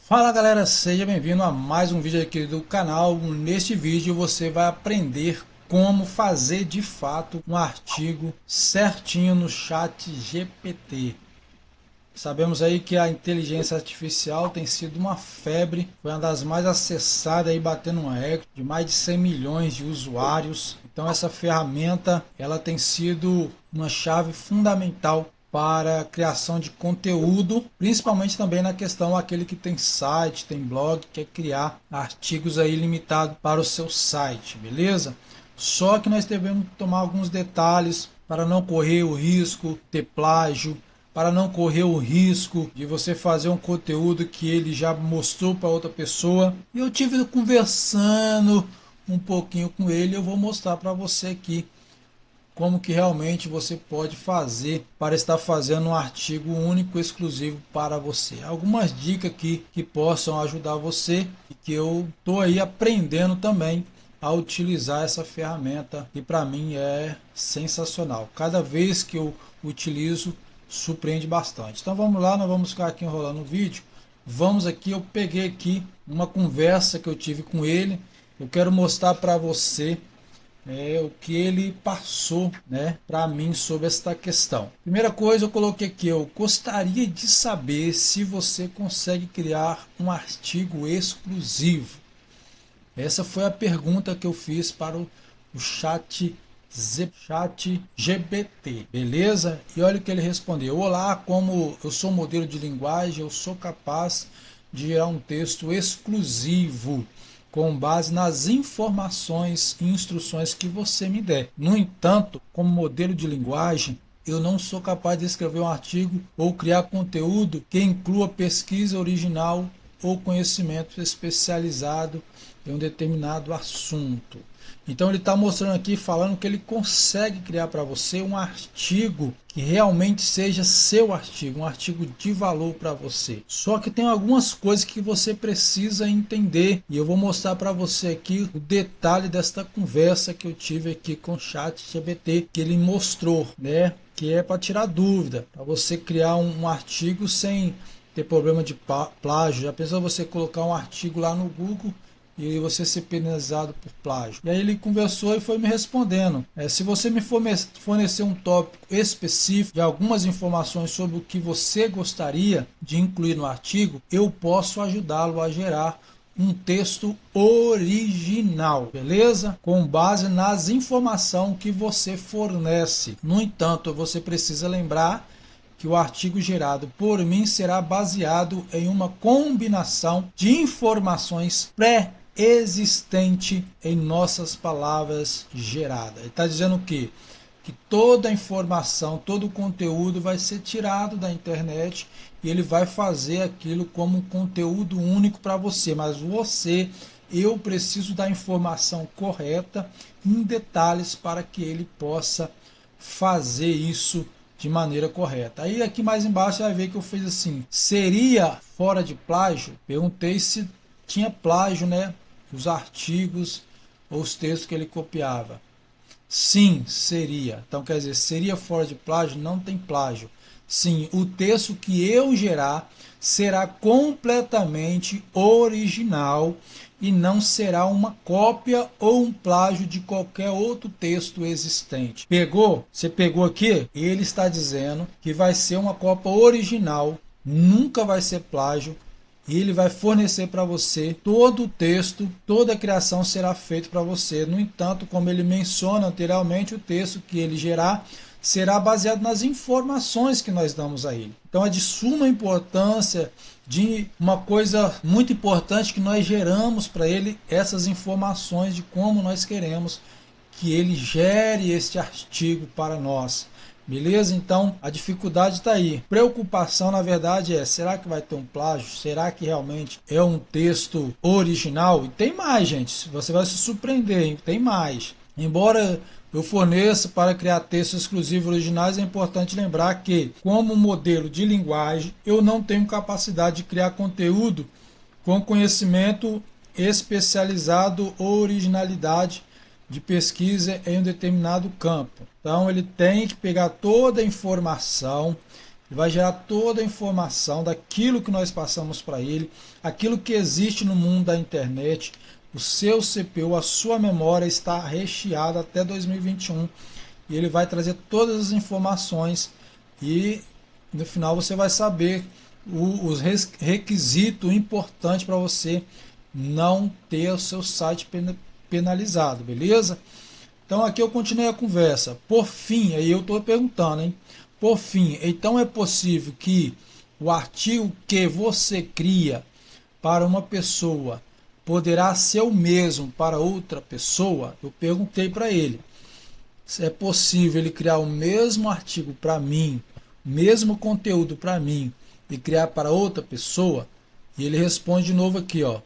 Fala galera, seja bem-vindo a mais um vídeo aqui do canal. Neste vídeo você vai aprender como fazer de fato um artigo certinho no chat GPT. Sabemos aí que a inteligência artificial tem sido uma febre, foi uma das mais acessadas aí, batendo um recorde de mais de 100 milhões de usuários. Então essa ferramenta ela tem sido uma chave fundamental para a criação de conteúdo, principalmente também na questão aquele que tem site, tem blog, quer criar artigos aí limitados para o seu site, beleza? Só que nós devemos tomar alguns detalhes para não correr o risco de ter plágio, para não correr o risco de você fazer um conteúdo que ele já mostrou para outra pessoa. E eu tive conversando um pouquinho com ele, eu vou mostrar para você aqui como que realmente você pode fazer para estar fazendo um artigo único, exclusivo para você. Algumas dicas aqui que possam ajudar você e que eu estou aí aprendendo também a utilizar essa ferramenta e para mim é sensacional. Cada vez que eu utilizo, surpreende bastante. Então vamos lá, nós vamos ficar aqui enrolando o vídeo. Vamos aqui, eu peguei aqui uma conversa que eu tive com ele. Eu quero mostrar para você o que ele passou, né, para mim sobre esta questão. Primeira coisa, eu coloquei aqui, eu gostaria de saber se você consegue criar um artigo exclusivo. Essa foi a pergunta que eu fiz para o chat GPT, beleza? E olha o que ele respondeu: olá, como eu sou modelo de linguagem, eu sou capaz de gerar um texto exclusivo com base nas informações e instruções que você me der. No entanto, como modelo de linguagem, eu não sou capaz de escrever um artigo ou criar conteúdo que inclua pesquisa original ou conhecimento especializado em um determinado assunto. Então ele está mostrando aqui, falando que ele consegue criar para você um artigo que realmente seja seu artigo, um artigo de valor para você. Só que tem algumas coisas que você precisa entender e eu vou mostrar para você aqui o detalhe desta conversa que eu tive aqui com o ChatGPT, que ele mostrou, né? Que é para tirar dúvida, para você criar um artigo sem ter problema de plágio. Já pensou você colocar um artigo lá no Google e você ser penalizado por plágio? E aí ele conversou e foi me respondendo. Se você me fornecer um tópico específico de algumas informações sobre o que você gostaria de incluir no artigo, eu posso ajudá-lo a gerar um texto original, beleza? Com base nas informações que você fornece. No entanto, você precisa lembrar que o artigo gerado por mim será baseado em uma combinação de informações pré-existente em nossas palavras geradas. Ele está dizendo que toda a informação, todo o conteúdo vai ser tirado da internet e ele vai fazer aquilo como um conteúdo único para você. Mas eu preciso da informação correta em detalhes para que ele possa fazer isso de maneira correta. Aí aqui mais embaixo vai ver que eu fiz assim: seria fora de plágio? Perguntei se tinha plágio, né? Os artigos ou os textos que ele copiava. Sim, seria. Então quer dizer, seria fora de plágio? Não tem plágio. Sim, o texto que eu gerar será completamente original e não será uma cópia ou um plágio de qualquer outro texto existente. Pegou? Você pegou aqui? Ele está dizendo que vai ser uma cópia original, nunca vai ser plágio. E ele vai fornecer para você todo o texto, toda a criação será feita para você. No entanto, como ele menciona anteriormente, o texto que ele gerar será baseado nas informações que nós damos a ele. Então é de suma importância, de uma coisa muito importante, que nós geramos para ele essas informações de como nós queremos que ele gere este artigo para nós. Beleza? Então a dificuldade está aí. Preocupação na verdade será que vai ter um plágio? Será que realmente é um texto original? E tem mais, gente, você vai se surpreender, hein? Tem mais. Embora eu forneça para criar textos exclusivos originais, é importante lembrar que, como modelo de linguagem, eu não tenho capacidade de criar conteúdo com conhecimento especializado ou originalidade de pesquisa em um determinado campo. Então ele tem que pegar toda a informação Ele vai gerar toda a informação daquilo que nós passamos para ele, aquilo que existe no mundo da internet. O seu CPU, a sua memória está recheada até 2021 e ele vai trazer todas as informações e no final você vai saber os requisitos importantes para você não ter o seu site penalizado, beleza? Então aqui eu continuei a conversa. Por fim, aí eu estou perguntando, hein? Por fim, então é possível que o artigo que você cria para uma pessoa poderá ser o mesmo para outra pessoa? Eu perguntei para ele. Se é possível ele criar o mesmo artigo para mim, o mesmo conteúdo para mim e criar para outra pessoa? E ele responde de novo aqui, ó.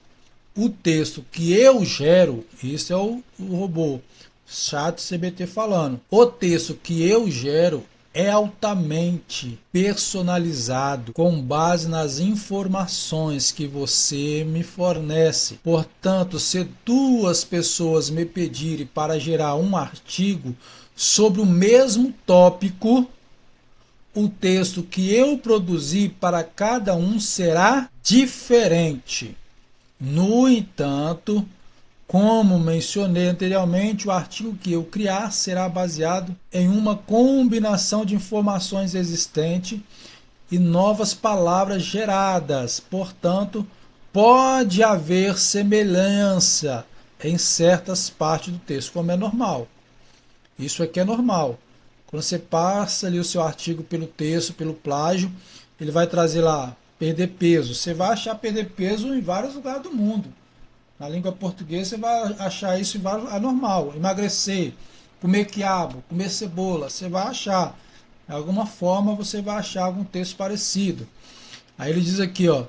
O texto que eu gero, esse é o robô ChatGPT falando. O texto que eu gero é altamente personalizado com base nas informações que você me fornece. Portanto, se duas pessoas me pedirem para gerar um artigo sobre o mesmo tópico, o texto que eu produzi para cada um será diferente. No entanto, como mencionei anteriormente, o artigo que eu criar será baseado em uma combinação de informações existentes e novas palavras geradas. Portanto, pode haver semelhança em certas partes do texto, como é normal. Isso aqui é normal. Quando você passa ali o seu artigo pelo texto, pelo plágio, ele vai trazer lá perder peso. Você vai achar perder peso em vários lugares do mundo. Na língua portuguesa você vai achar isso em vários, é normal. Emagrecer, comer quiabo, comer cebola, você vai achar. De alguma forma você vai achar algum texto parecido. Aí ele diz aqui, ó,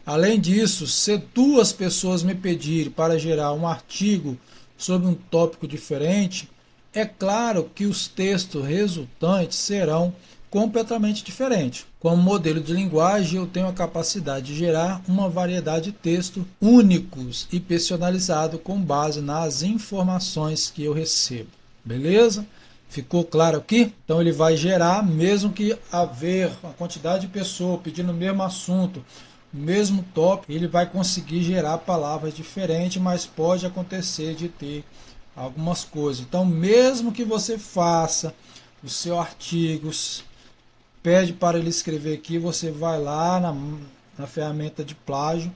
além disso, se duas pessoas me pedirem para gerar um artigo sobre um tópico diferente, é claro que os textos resultantes serão completamente diferentes. Como modelo de linguagem, eu tenho a capacidade de gerar uma variedade de textos únicos e personalizados com base nas informações que eu recebo. Beleza? Ficou claro aqui? Então ele vai gerar, mesmo que haver uma quantidade de pessoas pedindo o mesmo assunto, o mesmo tópico, ele vai conseguir gerar palavras diferentes, mas pode acontecer de ter algumas coisas. Então, mesmo que você faça o seu artigo, pede para ele escrever aqui, você vai lá na ferramenta de plágio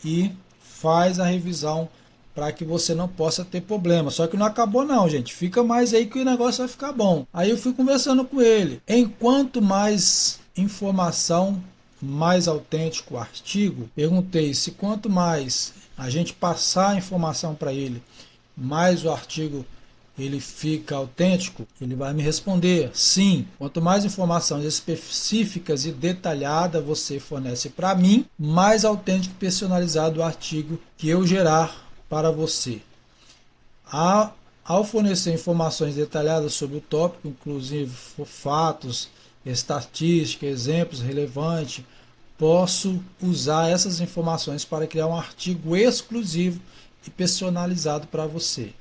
e faz a revisão para que você não possa ter problema. Só que não acabou não, gente. Fica mais aí que o negócio vai ficar bom. Aí eu fui conversando com ele. Enquanto mais informação, mais autêntico o artigo, perguntei se quanto mais a gente passar a informação para ele, mais o artigo ele fica autêntico. Ele vai me responder sim. Quanto mais informações específicas e detalhadas você fornece para mim, mais autêntico e personalizado o artigo que eu gerar para você. Ao fornecer informações detalhadas sobre o tópico, inclusive fatos, estatísticas, exemplos relevantes, posso usar essas informações para criar um artigo exclusivo e personalizado para você.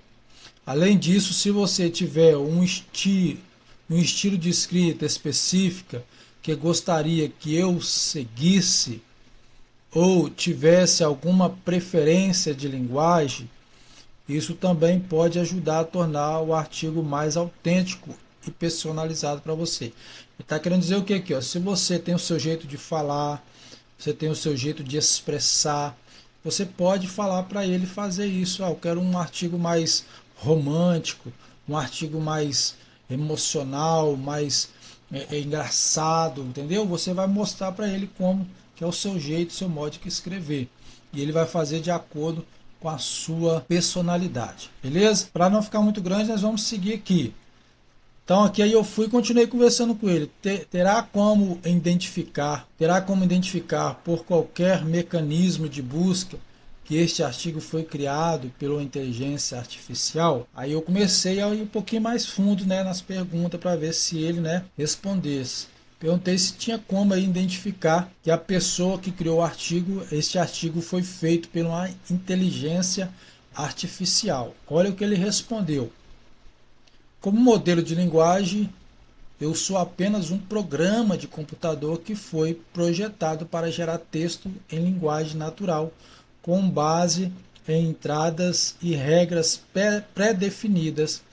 Além disso, se você tiver um estilo de escrita específica que gostaria que eu seguisse, ou tivesse alguma preferência de linguagem, isso também pode ajudar a tornar o artigo mais autêntico e personalizado para você. Ele está querendo dizer o que aqui? Ó? Se você tem o seu jeito de falar, você tem o seu jeito de expressar, você pode falar para ele fazer isso. Eu quero um artigo mais romântico, um artigo mais emocional, mais engraçado, entendeu? Você vai mostrar para ele como que é o seu jeito, o seu modo de escrever. E ele vai fazer de acordo com a sua personalidade, beleza? Para não ficar muito grande, nós vamos seguir aqui. Então aqui aí eu fui e continuei conversando com ele. Terá como identificar por qualquer mecanismo de busca que este artigo foi criado pela inteligência artificial? Aí eu comecei a ir um pouquinho mais fundo, né, nas perguntas para ver se ele, né, respondesse. Perguntei se tinha como aí identificar que a pessoa que criou o artigo, este artigo foi feito por uma inteligência artificial. Olha o que ele respondeu. Como modelo de linguagem, Eu sou apenas um programa de computador que foi projetado para gerar texto em linguagem natural, com base em entradas e regras pré-definidas.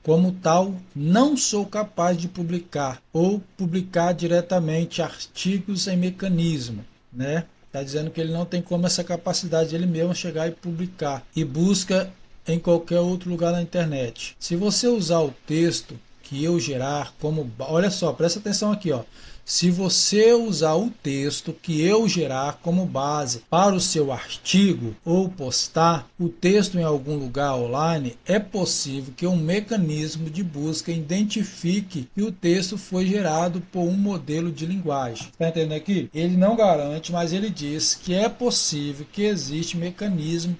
Como tal, não sou capaz de publicar ou publicar diretamente artigos em mecanismo, né? Está dizendo que ele não tem como essa capacidade de ele mesmo chegar e publicar e busca em qualquer outro lugar na internet. Se você usar o texto que eu gerar como, olha só, presta atenção aqui, ó. Se você usar o texto que eu gerar como base para o seu artigo ou postar o texto em algum lugar online, é possível que um mecanismo de busca identifique que o texto foi gerado por um modelo de linguagem. Está entendendo aqui? Ele não garante, mas ele diz que é possível que existe mecanismo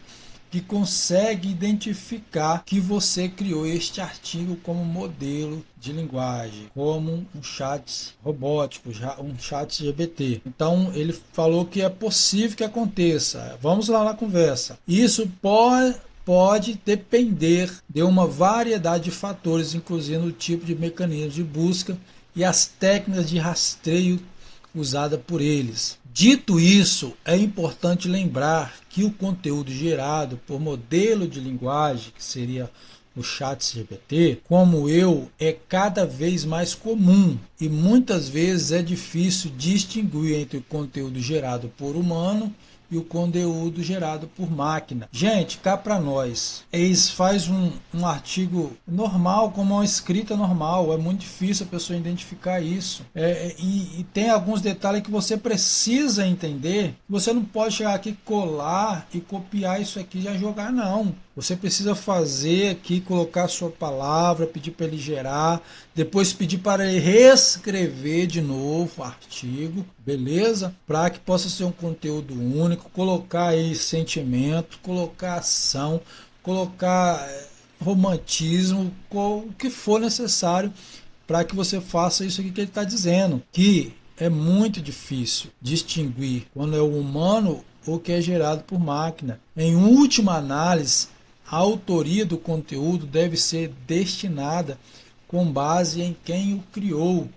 que consegue identificar que você criou este artigo como modelo de linguagem, como um chat robótico, um chat GPT. Então ele falou que é possível que aconteça. Vamos lá na conversa. Isso pode depender de uma variedade de fatores, inclusive o tipo de mecanismo de busca e as técnicas de rastreio usada por eles. Dito isso, é importante lembrar que o conteúdo gerado por modelo de linguagem, que seria o ChatGPT, como eu, é cada vez mais comum e muitas vezes é difícil distinguir entre o conteúdo gerado por humano e o conteúdo gerado por máquina. Gente, cá para nós, eles faz um artigo normal, como uma escrita normal, é muito difícil a pessoa identificar isso. E tem alguns detalhes que você precisa entender, você não pode chegar aqui, colar e copiar isso aqui e já jogar, não. Você precisa fazer aqui, colocar a sua palavra, pedir para ele gerar, depois pedir para ele reescrever de novo o artigo, beleza? Para que possa ser um conteúdo único, colocar aí sentimento, colocar ação, colocar romantismo, o que for necessário para que você faça isso aqui que ele está dizendo, que é muito difícil distinguir quando é o humano ou que é gerado por máquina. Em última análise, a autoria do conteúdo deve ser destinada com base em quem o criou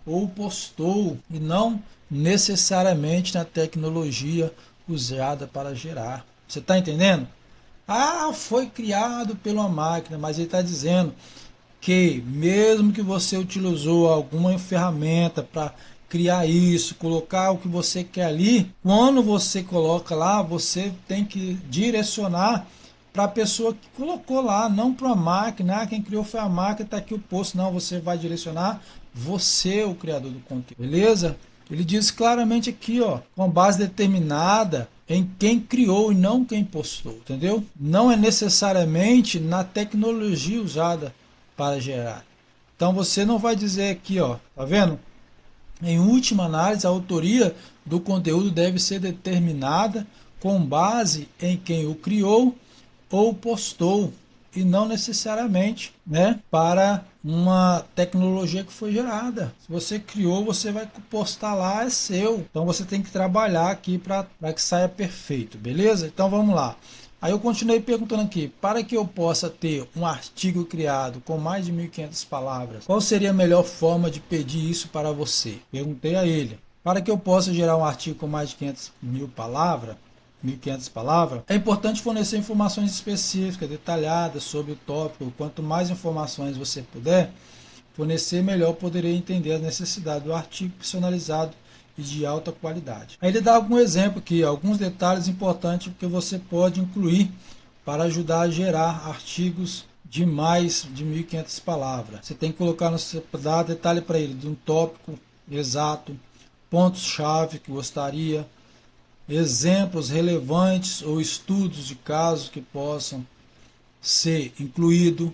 ou postou e não necessariamente na tecnologia usada para gerar. Você está entendendo? Ah, foi criado pela máquina, mas ele está dizendo que mesmo que você utilizou alguma ferramenta para criar isso, colocar o que você quer ali, quando você coloca lá, você tem que direcionar para a pessoa que colocou lá, não para a máquina. Ah, quem criou foi a máquina, está aqui o post. Não, você vai direcionar você, o criador do conteúdo. Beleza? Ele diz claramente aqui, ó, com base determinada em quem criou e não quem postou, entendeu? Não é necessariamente na tecnologia usada para gerar. Então você não vai dizer aqui, ó, tá vendo? Em última análise, a autoria do conteúdo deve ser determinada com base em quem o criou ou postou e não necessariamente, né, para uma tecnologia que foi gerada. Se você criou, você vai postar lá, é seu. Então você tem que trabalhar aqui para que saia perfeito, beleza? Então vamos lá. Aí eu continuei perguntando aqui, para que eu possa ter um artigo criado com mais de 1.500 palavras, qual seria a melhor forma de pedir isso para você? Perguntei a ele. Para que eu possa gerar um artigo com mais de 500.000 palavras, 1.500 palavras, é importante fornecer informações específicas, detalhadas sobre o tópico. Quanto mais informações você puder fornecer, melhor poderei entender as necessidades do artigo personalizado e de alta qualidade. Aí ele dá algum exemplo aqui, alguns detalhes importantes que você pode incluir para ajudar a gerar artigos de mais de 1.500 palavras. Você tem que colocar, dar detalhe para ele de um tópico exato, pontos-chave que gostaria, exemplos relevantes ou estudos de casos que possam ser incluídos,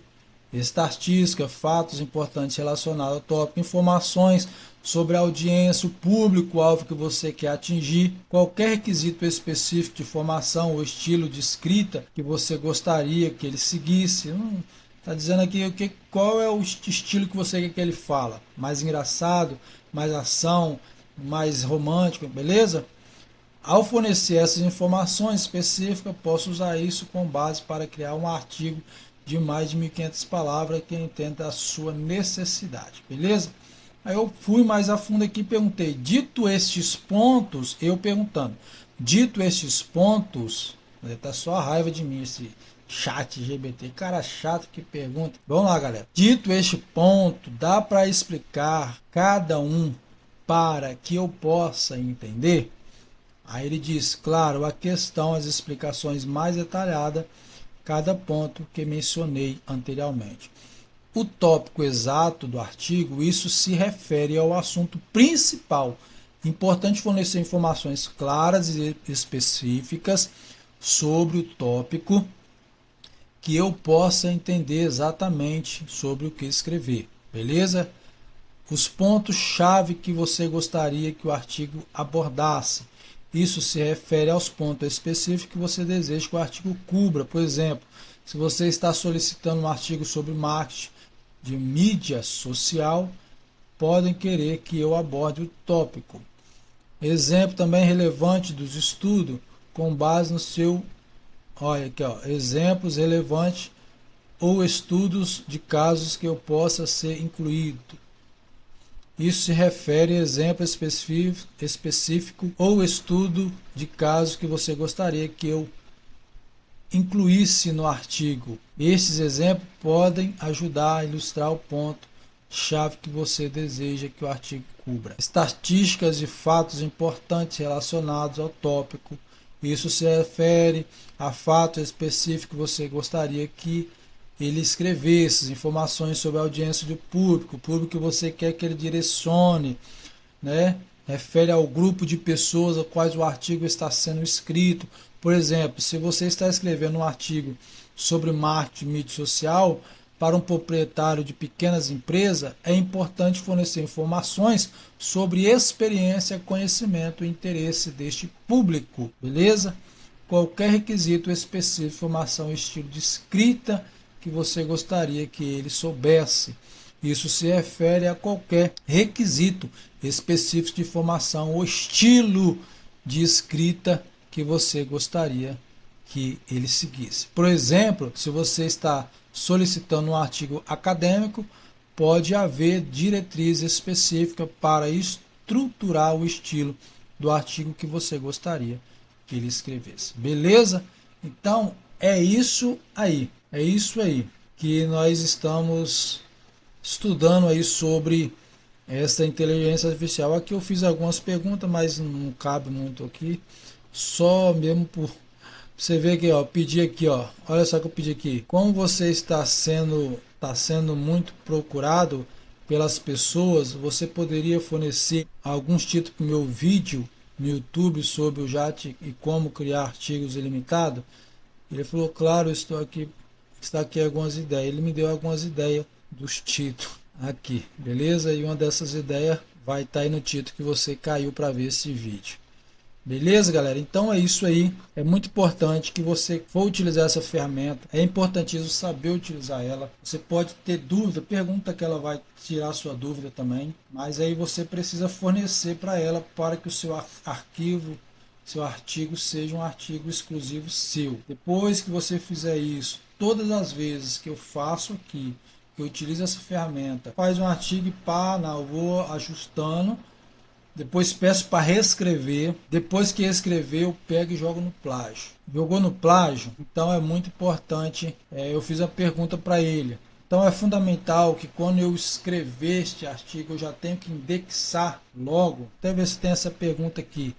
estatística, fatos importantes relacionados ao tópico, informações sobre a audiência, o público-alvo que você quer atingir, qualquer requisito específico de formação ou estilo de escrita que você gostaria que ele seguisse. Está dizendo aqui qual é o estilo que você quer que ele fala. Mais engraçado, mais ação, mais romântico, beleza? Ao fornecer essas informações específicas, posso usar isso como base para criar um artigo de mais de 1.500 palavras que entenda a sua necessidade, beleza? Aí eu fui mais a fundo aqui e perguntei, dito estes pontos, eu perguntando, dito estes pontos, tá só a raiva de mim esse chat GBT, cara chato que pergunta. Vamos lá, galera. Dito este ponto, dá para explicar cada um para que eu possa entender? Aí ele diz, claro, a questão, as explicações mais detalhadas, cada ponto que mencionei anteriormente. O tópico exato do artigo, isso se refere ao assunto principal. Importante fornecer informações claras e específicas sobre o tópico que eu possa entender exatamente sobre o que escrever. Beleza? Os pontos-chave que você gostaria que o artigo abordasse. Isso se refere aos pontos específicos que você deseja que o artigo cubra. Por exemplo, se você está solicitando um artigo sobre marketing de mídia social, podem querer que eu aborde o tópico. Exemplo também relevante dos estudos com base no seu, olha aqui, ó, exemplos relevantes ou estudos de casos que eu possa ser incluído. Isso se refere a exemplo específico ou estudo de casos que você gostaria que eu incluísse no artigo. Estes exemplos podem ajudar a ilustrar o ponto-chave que você deseja que o artigo cubra. Estatísticas e fatos importantes relacionados ao tópico. Isso se refere a fatos específicos que você gostaria que ele escrevesse, informações sobre a audiência do público, o público que você quer que ele direcione, né? Refere ao grupo de pessoas a quais o artigo está sendo escrito. Por exemplo, se você está escrevendo um artigo sobre marketing de mídia social para um proprietário de pequenas empresas, é importante fornecer informações sobre experiência, conhecimento e interesse deste público, beleza? Qualquer requisito específico, informação e estilo de escrita que você gostaria que ele soubesse. Isso se refere a qualquer requisito específico de informação ou estilo de escrita que você gostaria que ele seguisse. Por exemplo, se você está solicitando um artigo acadêmico, pode haver diretrizes específicas para estruturar o estilo do artigo que você gostaria que ele escrevesse. Beleza? Então, é isso aí. É isso aí que nós estamos estudando aí sobre essa inteligência artificial. Aqui eu fiz algumas perguntas, mas não cabe muito aqui. Só mesmo por você ver aqui, ó, pedi aqui, ó. Olha só que eu pedi aqui. Como você está sendo muito procurado pelas pessoas, você poderia fornecer alguns títulos para o meu vídeo no YouTube sobre o JAT e como criar artigos ilimitados? Ele falou, claro, estou aqui, está aqui algumas ideias. Ele me deu algumas ideias dos títulos aqui, beleza? E uma dessas ideias vai estar aí no título que você caiu para ver esse vídeo. Beleza, galera? Então é isso aí. É muito importante que você for utilizar essa ferramenta. É importantíssimo saber utilizar ela. Você pode ter dúvida, pergunta que ela vai tirar a sua dúvida também. Mas aí você precisa fornecer para ela para que o seu arquivo, seu artigo seja um artigo exclusivo seu. Depois que você fizer isso, todas as vezes que eu faço aqui, que eu utilizo essa ferramenta, faz um artigo e pá, não, eu vou ajustando. Depois peço para reescrever. Depois que escrever, eu pego e jogo no plágio. Jogou no plágio? Então é muito importante. Eu fiz a pergunta para ele. Então é fundamental que quando eu escrever este artigo, eu já tenho que indexar logo. Até ver se tem essa pergunta aqui.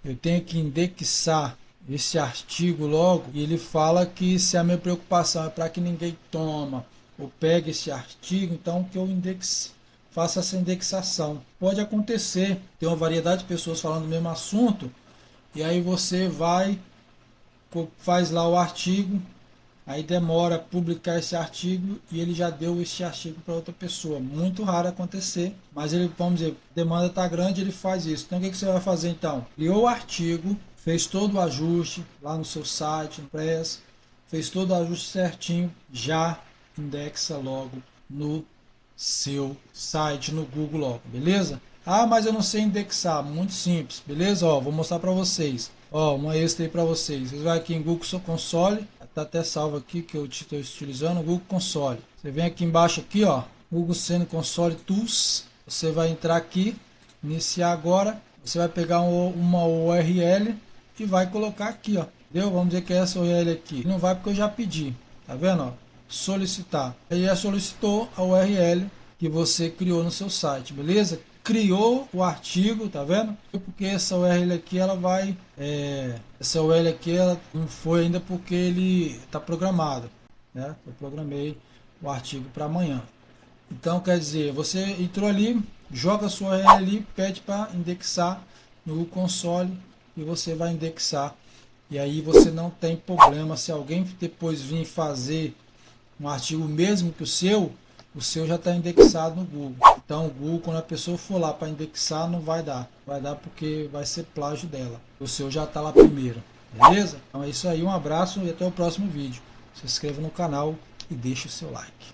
Eu tenho que indexar esse artigo logo. E ele fala que se a minha preocupação é para que ninguém toma ou pegue esse artigo, então que eu indexe. Faça essa indexação. Pode acontecer, tem uma variedade de pessoas falando do mesmo assunto, e aí você vai, faz lá o artigo, aí demora a publicar esse artigo e ele já deu esse artigo para outra pessoa. Muito raro acontecer, mas ele, vamos dizer, a demanda está grande, ele faz isso. Então o que você vai fazer então? Criou o artigo, fez todo o ajuste lá no seu site, no Press, fez todo o ajuste certinho, já indexa logo no seu site no Google logo, beleza? Ah, mas eu não sei indexar. Muito simples, beleza? Ó, vou mostrar para vocês. Ó, uma extra aí para vocês. Vocês vão aqui em Google Console, tá até salvo aqui que eu estou utilizando o Google Console. Você vem aqui embaixo aqui, ó, Google Scene Console Tools. você vai entrar aqui, iniciar agora, você vai pegar uma URL e vai colocar aqui, ó. Entendeu? Vamos dizer que é essa URL aqui. Não vai porque eu já pedi, tá vendo? Ó? Solicitar. Aí já solicitou a URL que você criou no seu site, beleza? Criou o artigo, tá vendo? Porque essa URL aqui ela vai, essa URL aqui ela não foi ainda porque ele está programado, né? Eu programei o artigo para amanhã. Então quer dizer, você entrou ali, joga a sua URL ali, pede para indexar no console e você vai indexar. E aí você não tem problema se alguém depois vir fazer um artigo mesmo que o seu já está indexado no Google. Então o Google, quando a pessoa for lá para indexar, não vai dar. Vai dar porque vai ser plágio dela. O seu já está lá primeiro. Beleza? Então é isso aí, um abraço e até o próximo vídeo. Se inscreva no canal e deixe o seu like.